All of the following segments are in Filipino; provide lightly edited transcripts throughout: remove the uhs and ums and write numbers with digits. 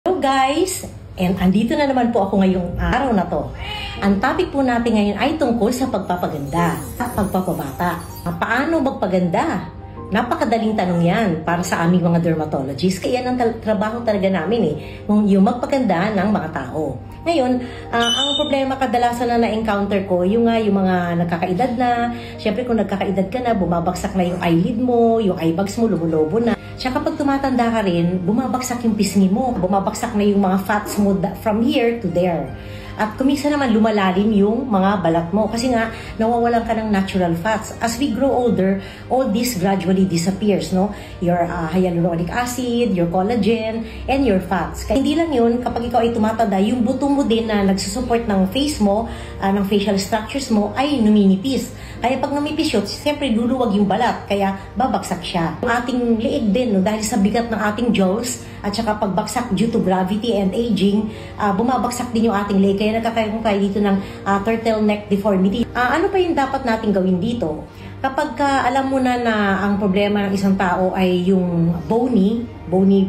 Hello guys! And andito na naman po ako ngayong araw na to. Ang topic po natin ngayon ay tungkol sa pagpapaganda at pagpapabata. Paano magpaganda? Napakadaling tanong yan para sa aming mga dermatologists. Kaya yan ang trabaho talaga namin yung magpaganda ng mga tao. Ngayon, ang problema kadalasan na na-encounter ko, yung mga nagkakaedad na. Siyempre kung nagkakaedad ka na, bumabagsak na yung eyelid mo, yung eye bags mo, lumulobo na. Tsaka pag tumatanda ka rin, bumabagsak yung pisngi mo. Bumabagsak na yung mga fats mo from here to there. At kuminsan naman lumalalim yung mga balat mo kasi nga nawawalan ka ng natural fats. As we grow older, all this gradually disappears, no? Your hyaluronic acid, your collagen, and your fats. Kaya hindi lang yun, kapag ikaw ay tumatanda, yung buto mo din na nagsusupport ng face mo, ng facial structures mo, ay numinipis. Kaya pag namipis yun, siyempre luluwag yung balat, kaya babagsak siya. Yung ating liig din, no? Dahil sa bigat ng ating jaws, at saka pagbagsak due to gravity and aging, bumabagsak din yung ating leg. Kaya nagkakaroon tayo dito ng turtleneck deformity. Ano pa yung dapat natin gawin dito? Kapag alam mo na ang problema ng isang tao ay yung bony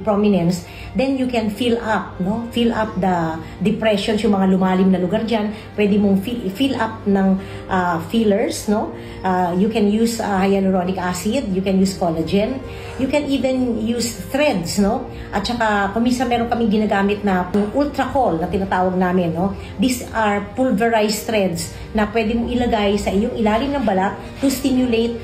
prominence, then you can fill up the depressions, yung mga lumalim na lugar dyan. Pwede mong fill up ng fillers, no? You can use hyaluronic acid, you can use collagen, you can even use threads, no? At saka kumisa meron kaming ginagamit na ultracol na tinatawag namin, no? These are pulverized threads na pwede mong ilagay sa iyong ilalim ng balat to stimulate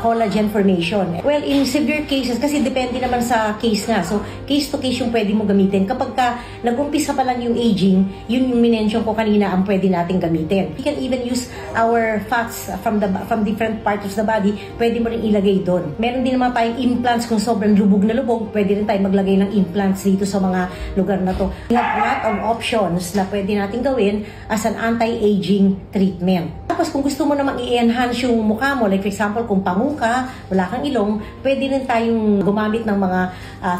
collagen formation. Well, in severe cases, kasi depende naman sa case nga. So, case to case yung pwede mo gamitin. Kapag nag-umpisa pa lang yung aging, yun yung minention ko kanina ang pwede natin gamitin. You can even use our fats from different parts of the body. Pwede mo rin ilagay doon. Meron din naman tayong implants kung sobrang lubog na lubog. Pwede rin tayo maglagay ng implants dito sa mga lugar na to. We have a lot of options na pwede natin gawin as an anti-aging treatment. Tapos kung gusto mo namang i-enhance yung mukha mo, like for example, kung pangu ka, wala kang ilong, pwede rin tayong gumamit ng mga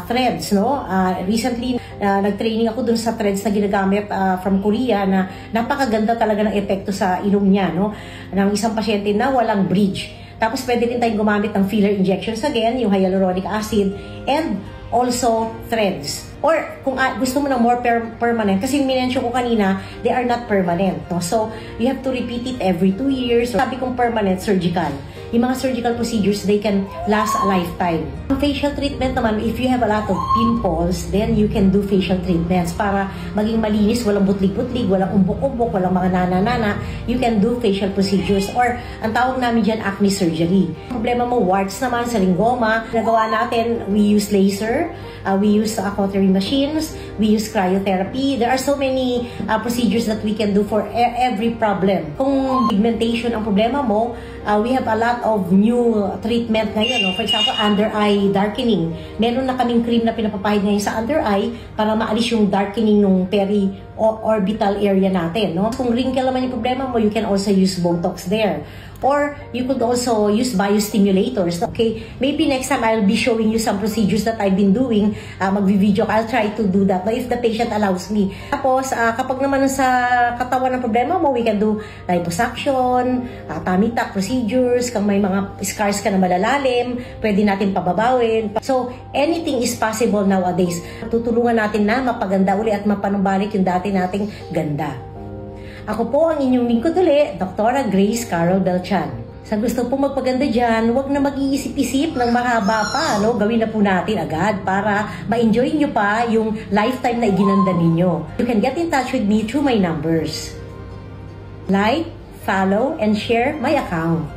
threads, no? Recently, nag-training ako dun sa threads na ginagamit from Korea na napakaganda talaga ng epekto sa ilong niya, no? Ng isang pasyente na walang bridge. Tapos pwede rin tayong gumamit ng filler injections again, yung hyaluronic acid, and also threads. Or kung gusto mo ng more permanent, kasi yung minensyon ko kanina, they are not permanent. No? So, you have to repeat it every 2 years. Sabi kong permanent, surgical. Yung mga surgical procedures, they can last a lifetime. Ang facial treatment naman, if you have a lot of pimples, then you can do facial treatments para maging malinis, walang butlig-butlig, walang umbok-umbok, walang mga nana-nana. You can do facial procedures or ang tawag namin dyan, acne surgery. Problema mo, warts naman, sa lingoma. Nagawa natin, we use laser, we use cautery machines, we use cryotherapy. There are so many procedures that we can do for every problem. Kung pigmentation ang problema mo, we have a lot of new treatment ngayon. No? For example, under eye darkening. Meron na kaming cream na pinapapahid ngayon sa under eye para maalis yung darkening ng peri-orbital area natin. No? Kung wrinkle naman yung problema mo, you can also use Botox there. Or you could also use biostimulators. Okay, maybe next time I'll be showing you some procedures that I've been doing. Mag-video, I'll try to do that if the patient allows me. Tapos, kapag naman sa katawan ng problema mo, we can do liposuction, tummy tuck procedures, kung may mga scars ka na malalalim, pwede natin pababawin. So, anything is possible nowadays. Tutulungan natin na mapaganda uli at mapanumbalik yung dati nating ganda. Ako po ang inyong lingkod uli, Dr. Grace Carol Belchan. Sa gusto po magpaganda dyan, huwag na mag-iisip-isip ng mahaba pa. No? Gawin na po natin agad para ma-enjoy nyo pa yung lifetime na iginanda ninyo. You can get in touch with me through my numbers. Like, follow, and share my account.